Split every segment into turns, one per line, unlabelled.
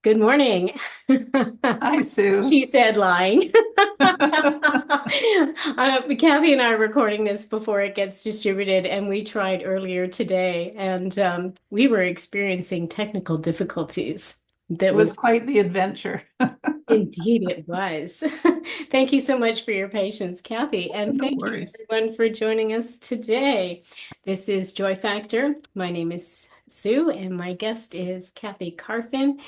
Good morning.
Hi, Sue.
She said lying. Kathy and I are recording this before it gets distributed, and we tried earlier today, and we were experiencing technical difficulties.
It
That
was
was
quite the adventure.
indeed it was. Thank you so much for your patience, Kathy, and
No
thank you
worries.
everyone for joining us today. This is Joy Factor. My name is Sue, and my guest is Cathy Carphin.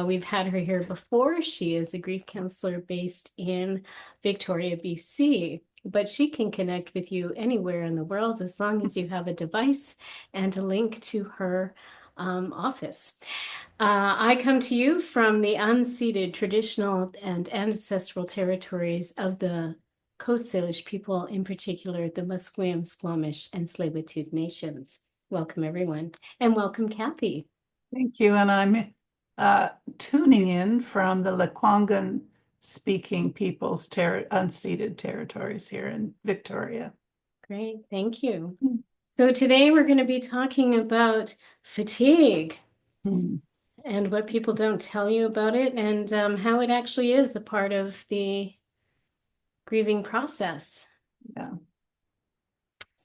We've had her here before. She is a grief counselor based in Victoria, BC. But she can connect with you anywhere in the world as long as you have a device and a link to her office. I come to you from the unceded traditional and ancestral territories of the Coast Salish people, in particular the Musqueam, Squamish, and Tsleil-Waututh nations. Welcome, everyone, and welcome, Kathy.
Thank you. And I'm tuning in from the Lekwungen speaking people's unceded territories here in Victoria.
Great, thank you. So today we're going to be talking about fatigue
Hmm.
and what people don't tell you about it and how it actually is a part of the grieving process.
Yeah.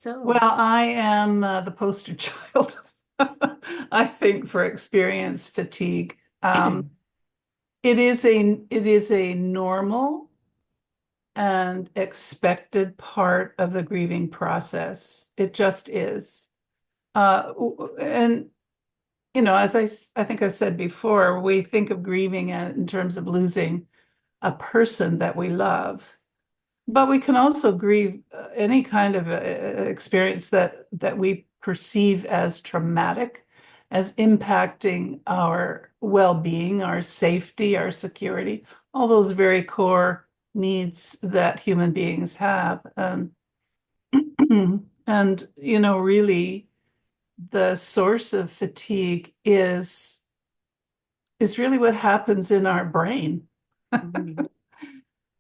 Well,
So,
I am the poster child, I think, for experience fatigue. It is a normal and expected part of the grieving process. It just is. And as I think I've said before, we think of grieving in terms of losing a person that we love, but we can also grieve any kind of experience that we perceive as traumatic, as impacting our well-being, our safety, our security, all those very core needs that human beings have. And really the source of fatigue is really what happens in our brain
mhm.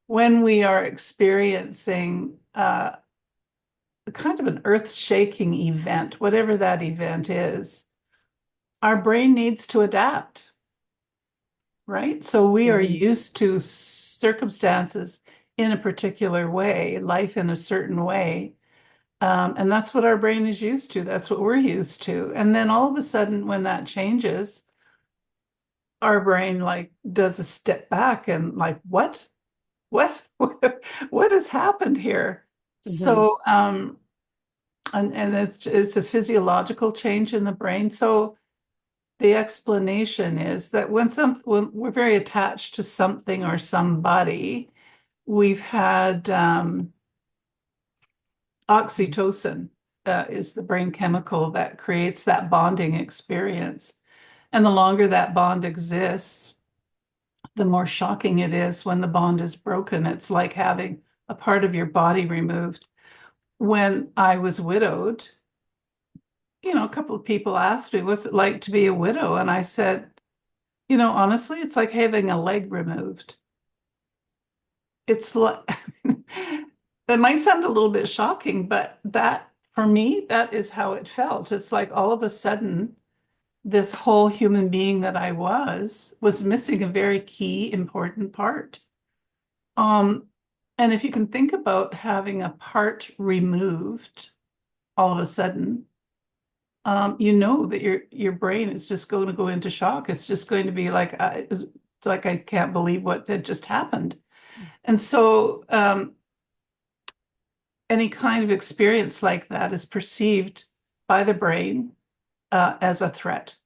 when we are experiencing kind of an earth-shaking event, whatever that event is. Our brain needs to adapt, right? So we are
Mhm.
used to circumstances in a particular way, life in a certain way. And that's what our brain is used to. That's what we're used to. And then all of a sudden, when that changes, our brain like does a step back and like, what, what has happened here?
Mhm.
So, and it's a physiological change in the brain. So the explanation is that when we're very attached to something or somebody, we've had oxytocin is the brain chemical that creates that bonding experience. And the longer that bond exists, the more shocking it is when the bond is broken. It's like having a part of your body removed. When I was widowed, a couple of people asked me, what's it like to be a widow? And I said, honestly, it's like having a leg removed. It's like, that might sound a little bit shocking, but for me, that is how it felt. It's like all of a sudden, this whole human being that I was missing a very key, important part. Um, and if you can think about having a part removed all of a sudden, you know that your brain is just going to go into shock. It's just going to be like, it's like I can't believe what had just happened. And so, any kind of experience like that is perceived by the brain as a threat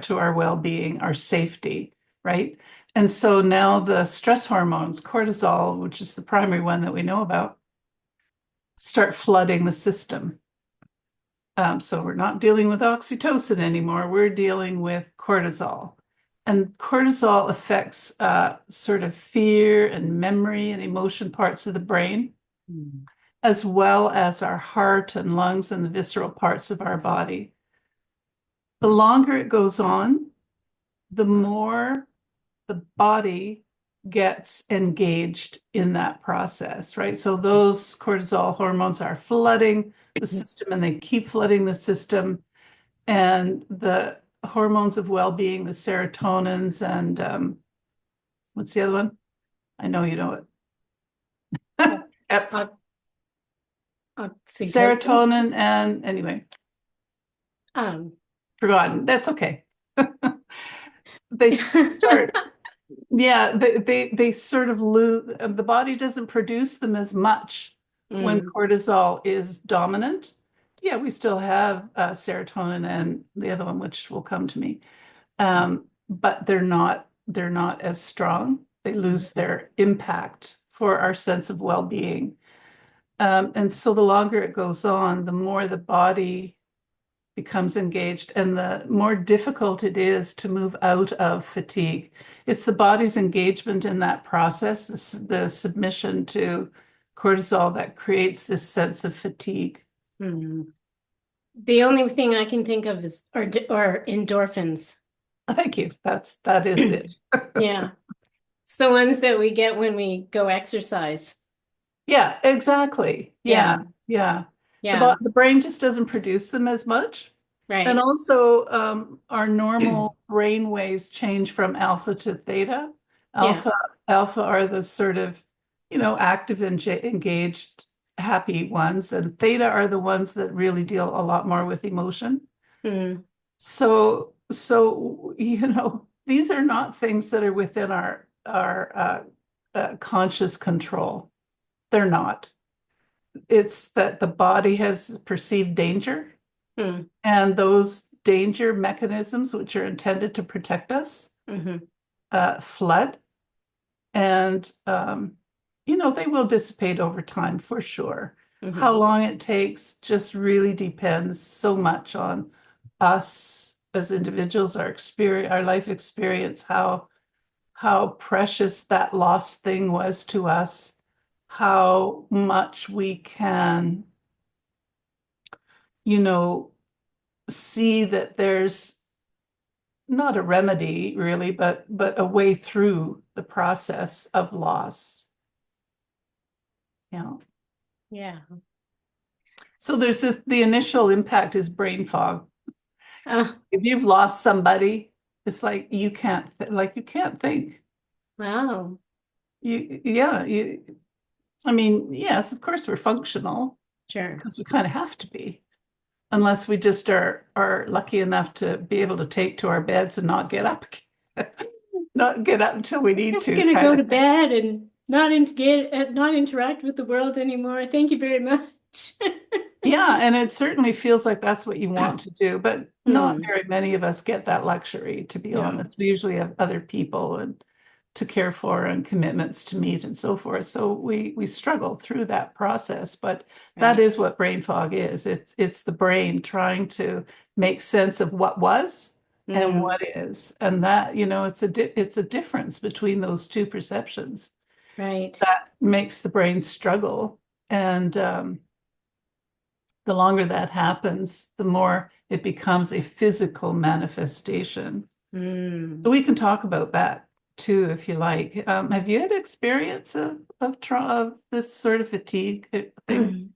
to our well-being, our safety, right? And so now the stress hormones, cortisol, which is the primary one that we know about, start flooding the system. So we're not dealing with oxytocin anymore. We're dealing with cortisol. And cortisol affects sort of fear and memory and emotion parts of the brain,
Mhm.
as well as our heart and lungs and the visceral parts of our body. The longer it goes on, the more the body gets engaged in that process, right? So those cortisol hormones are flooding the system and they keep flooding the system. And the hormones of well-being, the serotonins and what's the other one? I know you know
Uh,
it. Yep.
uh, Oxytocin.
Serotonin and anyway,
Um,
forgotten. That's okay. They start, yeah, they sort of lose, the body doesn't produce them as much when
mm,
cortisol is dominant. Yeah, we still have serotonin and the other one, which will come to me. But they're not as strong. They lose their impact for our sense of well-being. And so the longer it goes on, the more the body becomes engaged and the more difficult it is to move out of fatigue. It's the body's engagement in that process, the submission to cortisol that creates this sense of fatigue.
mm. The only thing I can think of is or endorphins.
Thank you. That is it.
Yeah. It's the ones that we get when we go exercise.
Yeah, exactly.
Yeah.
Yeah, yeah.
Yeah.
The brain just doesn't produce them as much. And
Right.
also, our normal brain waves change from alpha to theta.
Yeah.
Alpha, alpha are the sort of, active and engaged, happy ones, and theta are the ones that really deal a lot more with emotion.
Mm,
So, these are not things that are within our conscious control. They're not. It's that the body has perceived danger,
mm,
and those danger mechanisms, which are intended to protect us,
hmm
flood. And, they will dissipate over time for sure. How
hmm
long it takes just really depends so much on us as individuals, our experience, our life experience, how precious that lost thing was to us, how much we can, you know, see that there's not a remedy really, but a way through the process of loss. Yeah.
Yeah.
So there's the initial impact is brain fog.
Oh,
If you've lost somebody, it's like you can't think.
wow.
I mean, yes, of course we're functional
Sure.
because we kind of have to be, unless we just are lucky enough to be able to take to our beds and not get up, not get up until we need
Just
to,
gonna
kind
go to
of thing.
bed and not interact with the world anymore. Thank you very much.
Yeah, and it certainly feels like that's what you want to do, but not
Hmm.
very many of us get that luxury, to be
No.
honest. We usually have other people and to care for and commitments to meet and so forth. So we struggle through that process, but that
Right.
is what brain fog is. It's the brain trying to make sense of what was and
Mm,
what is. And that, it's a difference between those two perceptions
right.
that makes the brain struggle. And the longer that happens, the more it becomes a physical manifestation.
Mm.
So we can talk about that too, if you like. Have you had experience of this sort of fatigue thing?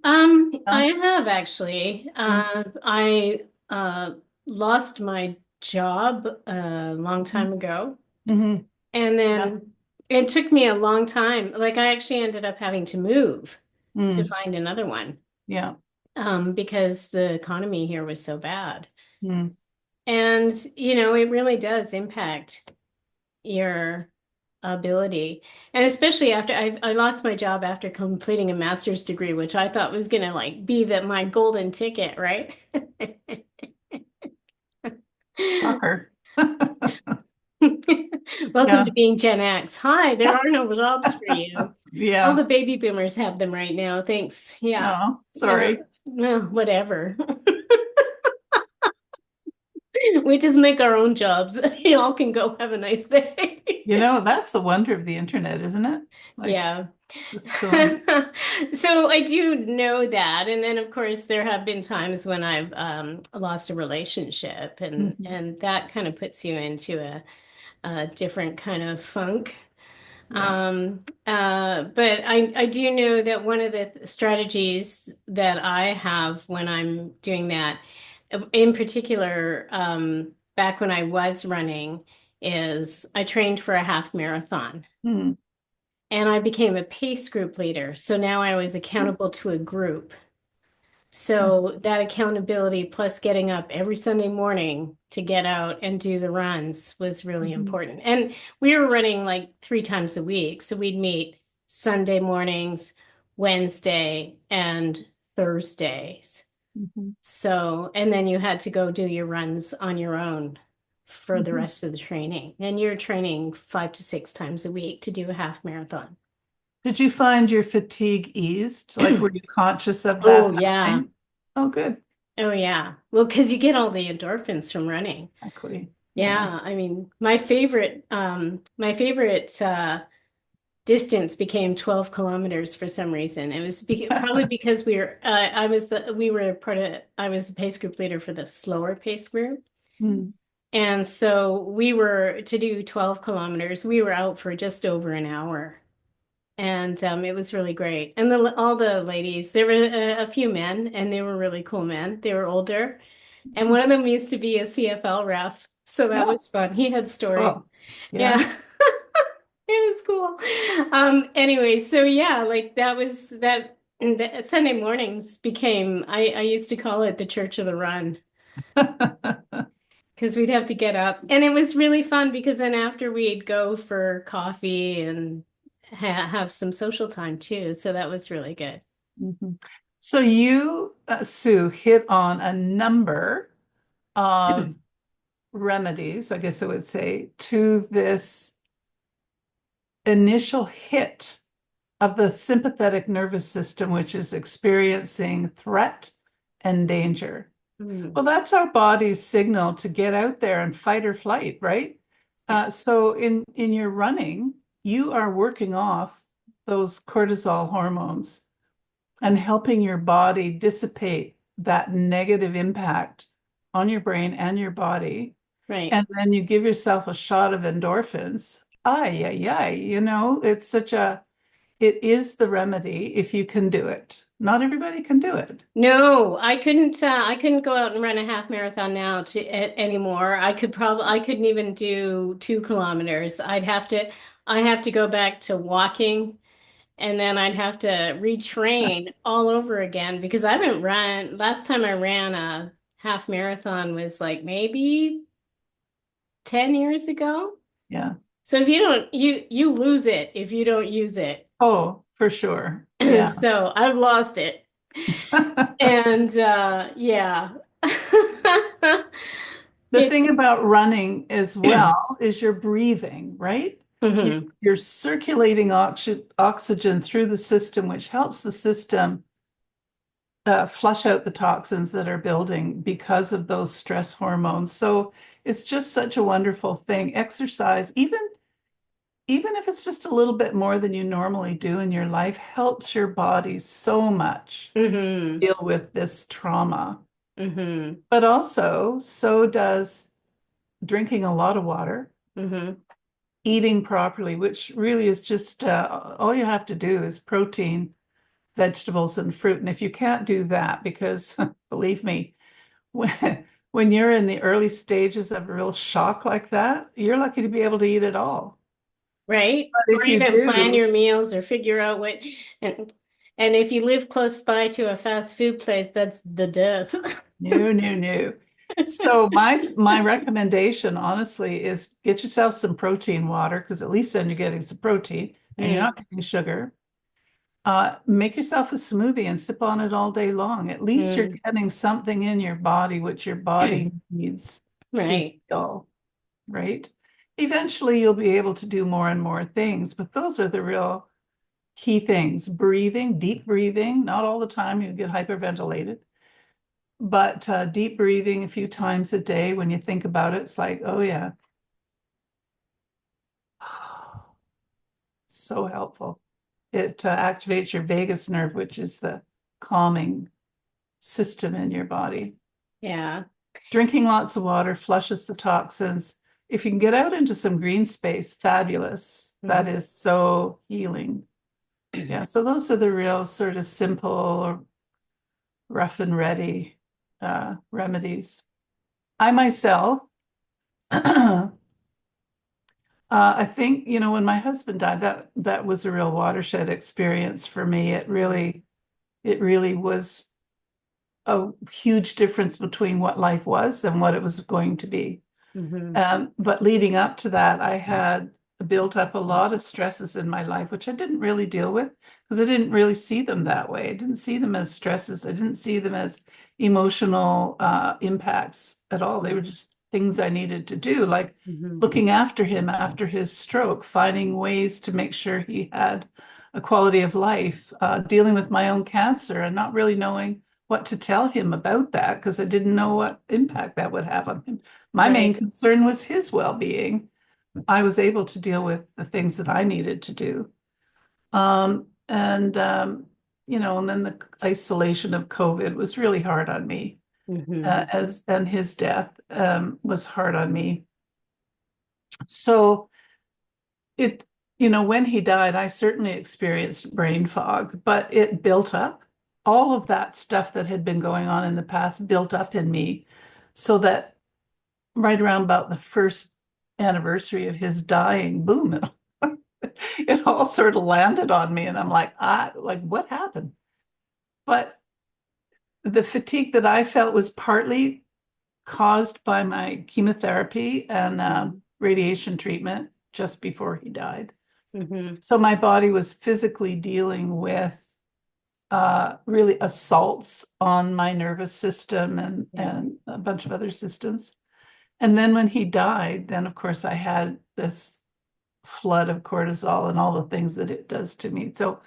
I
No?
have actually. I lost my job a long time ago,
Mm-hmm.
and
Yeah.
then it took me a long time. Like I actually ended up having to move to
Mm.
find another one,
Yeah.
because the economy here was so bad.
Mm.
And, it really does impact your ability. And especially after I lost my job after completing a master's degree, which I thought was gonna like be my golden ticket, right?
Shocker.
Welcome to
Yeah.
being Gen X. Hi, there are no jobs for you. All
Yeah.
the baby boomers have them right now. Thanks. Yeah.
Oh, sorry.
Well, whatever. We just make our own jobs. Y'all can go have a nice day.
That's the wonder of the internet, isn't it? Like,
Yeah.
so.
So I do know that. And then of course there have been times when I've lost a relationship and
Mhm.
and that kind of puts you into a different kind of funk.
Yeah.
But I do know that one of the strategies that I have when I'm doing that, in particular, back when I was running, is I trained for a half marathon
Hmm.
and I became a pace group leader. So now I was accountable to a group. So that accountability plus getting up every Sunday morning to get out and do the runs was really
Mhm.
important. And we were running like 3 times a week. So we'd meet Sunday mornings, Wednesday, and Thursdays.
Mhm.
So, and then you had to go do your runs on your own for the
Mhm.
rest of the training. And you're training 5 to 6 times a week to do a half marathon.
Did you find your fatigue eased? Like, were you conscious of
Oh,
that
yeah.
happening? Oh, good.
Oh, yeah. Well, because you get all the endorphins from running.
Exactly. Yeah.
Yeah. I mean, my favorite distance became 12 kilometers for some reason. It was probably because I was the pace group leader for the slower pace group.
Hmm.
And so we were to do 12 kilometers. We were out for just over an hour. And it was really great. And all the ladies, there were a few men, and they were really cool men. They were older. And one of them used to be a CFL ref. So that
No.
was fun. He had stories.
Oh, yeah.
Yeah. It was cool. Anyway, so yeah, like that was that Sunday mornings became I used to call it the Church of the Run because we'd have to get up. And it was really fun because then after we'd go for coffee and have some social time too. So that was really good.
Mhm. So you, Sue, hit on a number of remedies, I guess I would say, to this initial hit of the sympathetic nervous system, which is experiencing threat and danger.
Mm.
Well, that's our body's signal to get out there and fight or flight, right?
Yeah.
So in your running, you are working off those cortisol hormones and helping your body dissipate that negative impact on your brain and your body.
Right.
And then you give yourself a shot of endorphins. Ay, ay, ay, it is the remedy if you can do it. Not everybody can do it.
No, I couldn't. I couldn't go out and run a half marathon now anymore. I couldn't even do 2 kilometers. I'd have to go back to walking, and then I'd have to retrain all over again because I haven't run. Last time I ran a half marathon was like maybe 10 years ago.
Yeah.
So if you don't, you lose it if you don't use it.
Oh, for sure. Yeah.
So I've lost it. And yeah.
The thing
It's
about running as well is you're breathing, right?
Mhm.
You're circulating oxygen through the system, which helps the system flush out the toxins that are building because of those stress hormones. So it's just such a wonderful thing. Exercise, even if it's just a little bit more than you normally do in your life, helps your body so much
Mhm.
deal with this trauma.
Mhm.
But also, so does drinking a lot of water,
Mhm.
eating properly, which really is just all you have to do is protein, vegetables, and fruit. And if you can't do that, because believe me, when you're in the early stages of a real shock like that, you're lucky to be able to eat it all.
Right?
But
Or
if you
even plan
do,
your meals or figure out what and and if you live close by to a fast food place, that's the death.
no, no, no. So my recommendation, honestly, is get yourself some protein water because at least then you're getting some protein and you're
Mm.
not getting sugar. Make yourself a smoothie and sip on it all day long. At least you're
Mm.
getting something in your body which your body needs to
Right.
heal, right? Eventually, you'll be able to do more and more things, but those are the real key things. Breathing, deep breathing, not all the time, you get hyperventilated, but deep breathing a few times a day when you think about it, it's like, oh yeah, so helpful. It activates your vagus nerve, which is the calming system in your body.
Yeah.
Drinking lots of water flushes the toxins. If you can get out into some green space, fabulous. That
Mhm.
is so healing. Yeah, so those are the real sort of simple, rough and ready remedies. I myself, I think, when my husband died, that was a real watershed experience for me. It really was a huge difference between what life was and what it was going to be.
Mm-hmm.
But leading up to that, I had built up a lot of stresses in my life, which I didn't really deal with because I didn't really see them that way. I didn't see them as stresses. I didn't see them as emotional impacts at all. They were just things I needed to do, like
Mm-hmm.
looking after him after his stroke, finding ways to make sure he had a quality of life, dealing with my own cancer and not really knowing what to tell him about that because I didn't know what impact that would have on him. My main
Right.
concern was his well-being. I was able to deal with the things that I needed to do. And then the isolation of COVID was really hard on me,
Mm-hmm.
and his death was hard on me. So it, when he died, I certainly experienced brain fog, but it built up. All of that stuff that had been going on in the past built up in me so that right around about the first anniversary of his dying, boom, it all sort of landed on me. And I'm like, what happened? But the fatigue that I felt was partly caused by my chemotherapy and radiation treatment just before he died.
Mm-hmm.
So my body was physically dealing with really assaults on my nervous system and,
Yeah.
and a bunch of other systems. And then when he died, then of course I had this flood of cortisol and all the things that it does to me. So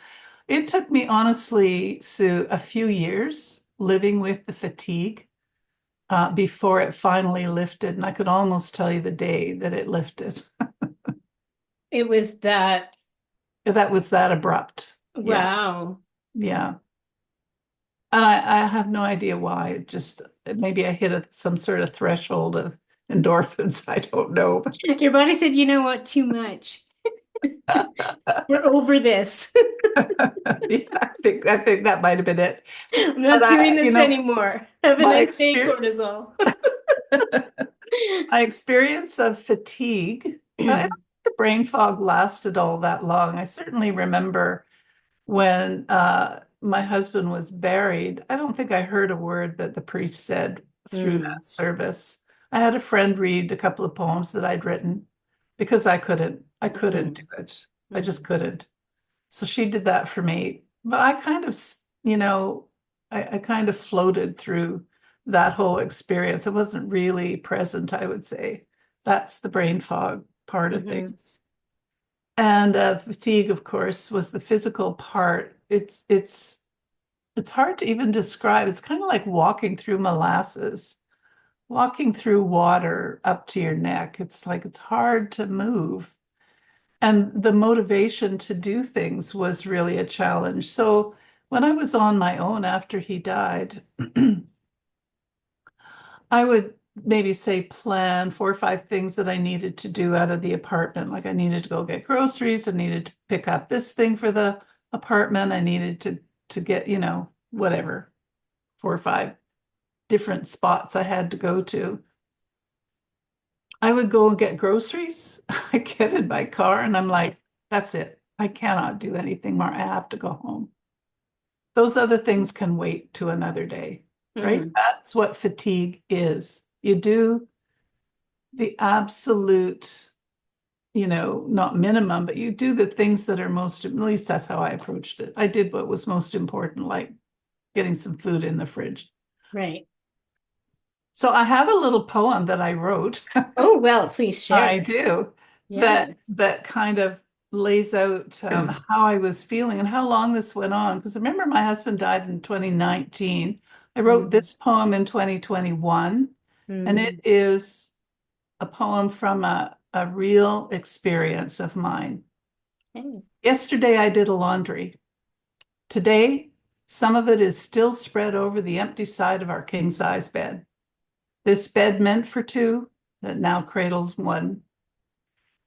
it took me, honestly, Sue, a few years living with the fatigue before it finally lifted. And I could almost tell you the day that it lifted.
It was that,
That was that abrupt. Yeah,
wow.
yeah. And I have no idea why. Just maybe I hit some sort of threshold of endorphins. I don't know.
Your body said, you know what, too much. We're over this.
Yeah, I think that might have been it.
I'm
But
not doing this anymore. Have a
my
nice day,
experience
cortisol.
my experience of fatigue, I don't think the brain fog lasted all that long. I certainly remember when my husband was buried, I don't think I heard a word that the priest said through
Mm,
that service. I had a friend read a couple of poems that I'd written because I couldn't
mm,
do it. I just
mm,
couldn't. So she did that for me. But I kind of, I kind of floated through that whole experience. It wasn't really present, I would say. That's the brain fog part of
mhm.
things. And fatigue, of course, was the physical part. It's hard to even describe. It's kind of like walking through molasses, walking through water up to your neck. It's like it's hard to move. And the motivation to do things was really a challenge. So when I was on my own after he died, I would maybe say plan 4 or 5 things that I needed to do out of the apartment. Like I needed to go get groceries, I needed to pick up this thing for the apartment, I needed to get, whatever, 4 or 5 different spots I had to go to. I would go and get groceries. I get in my car and I'm like, that's it. I cannot do anything more. I have to go home. Those other things can wait to another day, right?
Mm,
That's what fatigue is. You do the absolute, not minimum, but you do the things that are most, at least that's how I approached it. I did what was most important, like getting some food in the fridge.
right.
So I have a little poem that I wrote.
Oh, well, please
I
share.
do that
Yes.
that kind of lays out how I was feeling and how long this went on. Because remember, my husband died in 2019. I wrote
Mm,
this poem in 2021, and it
mm,
is a poem from a real experience of mine.
okay.
Yesterday, I did a laundry. Today, some of it is still spread over the empty side of our king size bed. This bed meant for two that now cradles one.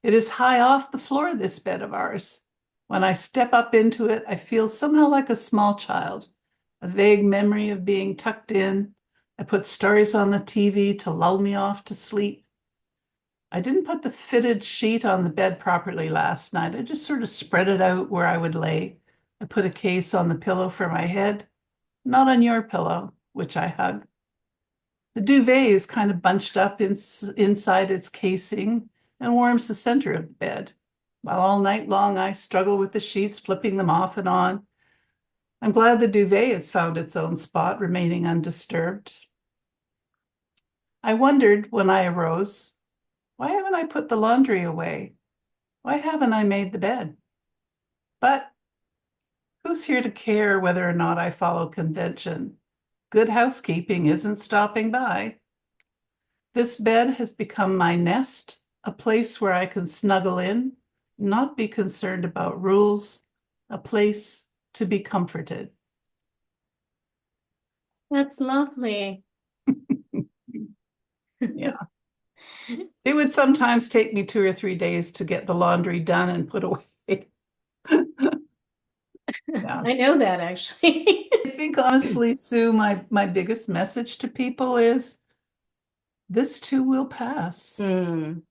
It is high off the floor, this bed of ours. When I step up into it, I feel somehow like a small child, a vague memory of being tucked in, I put stories on the TV to lull me off to sleep. I didn't put the fitted sheet on the bed properly last night. I just sort of spread it out where I would lay. I put a case on the pillow for my head, not on your pillow, which I hug. The duvet is kind of bunched up inside its casing and warms the center of the bed. While all night long I struggle with the sheets, flipping them off and on. I'm glad the duvet has found its own spot, remaining undisturbed. I wondered when I arose, why haven't I put the laundry away? Why haven't I made the bed? But who's here to care whether or not I follow convention? Good housekeeping isn't stopping by. This bed has become my nest, a place where I can snuggle in, not be concerned about rules, a place to be comforted.
That's lovely.
Yeah. It would sometimes take me 2 or 3 days to get the laundry done and put away. Yeah.
I know that actually.
I think honestly, Sue, my biggest message to people is this too will pass.
Mm,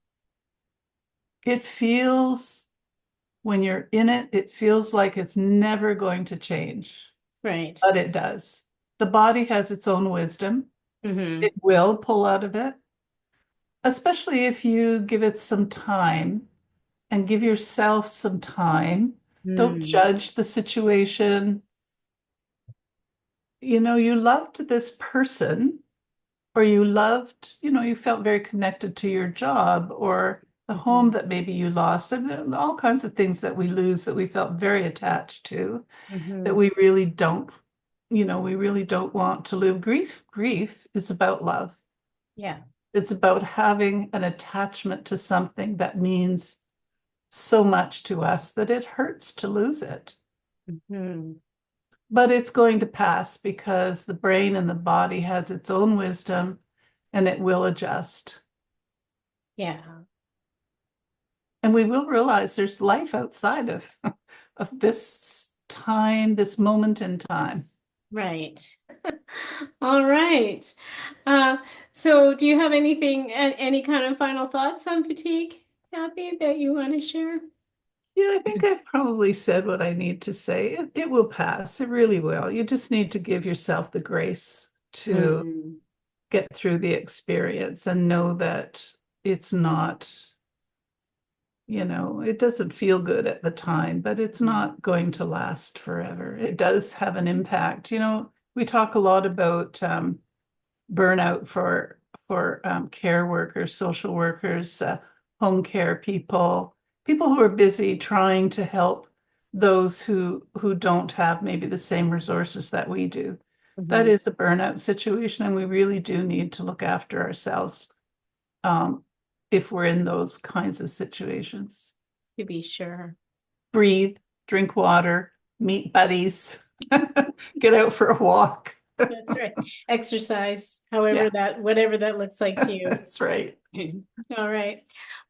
It feels, when you're in it, it feels like it's never going to change,
right.
but it does. The body has its own wisdom.
Hmm.
It will pull out of it, especially if you give it some time and give yourself some time. Don't
Mm,
judge the situation. You loved this person, or you felt very connected to your job or the home
hmm.
that maybe you lost. And there are all kinds of things that we lose that we felt very attached to, that
Hmm.
we really don't want to live. Grief is about love.
Yeah.
It's about having an attachment to something that means so much to us that it hurts to lose it.
Hmm.
But it's going to pass because the brain and the body has its own wisdom and it will adjust.
Yeah.
And we will realize there's life outside of this time, this moment in time.
Right. All right. Uh, so do you have any kind of final thoughts on fatigue, Kathy, that you want to share?
Yeah, I think I've probably said what I need to say. It will pass. It really will. You just need to give yourself the grace to
Mm,
get through the experience and know that it's not, it doesn't feel good at the time, but it's
mm,
not going to last forever. It does have an impact. We talk a lot about burnout for care workers, social workers, home care people, people who are busy trying to help those who don't have maybe the same resources that we do. That
mhm.
is a burnout situation, and we really do need to look after ourselves um, if we're in those kinds of situations.
To be sure.
Breathe, drink water, meet buddies, get out for a walk.
That's right. Exercise,
Yeah,
whatever that looks like to you.
that's right.
All right.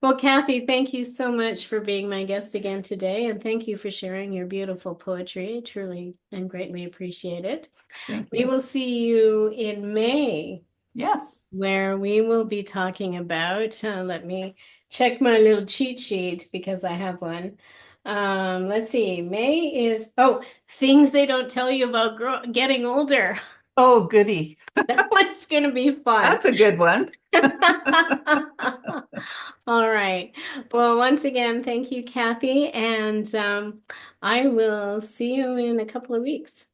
Well, Kathy, thank you so much for being my guest again today, and thank you for sharing your beautiful poetry. I truly and greatly appreciate it.
Thank
We
you.
will see you in May,
Yes.
where we will be talking about, let me check my little cheat sheet because I have one. Let's see. Things they don't tell you about getting older.
Oh, goody.
That one's going to be fun.
That's a good one.
All right. Well, once again, thank you, Kathy, and I will see you in a couple of weeks.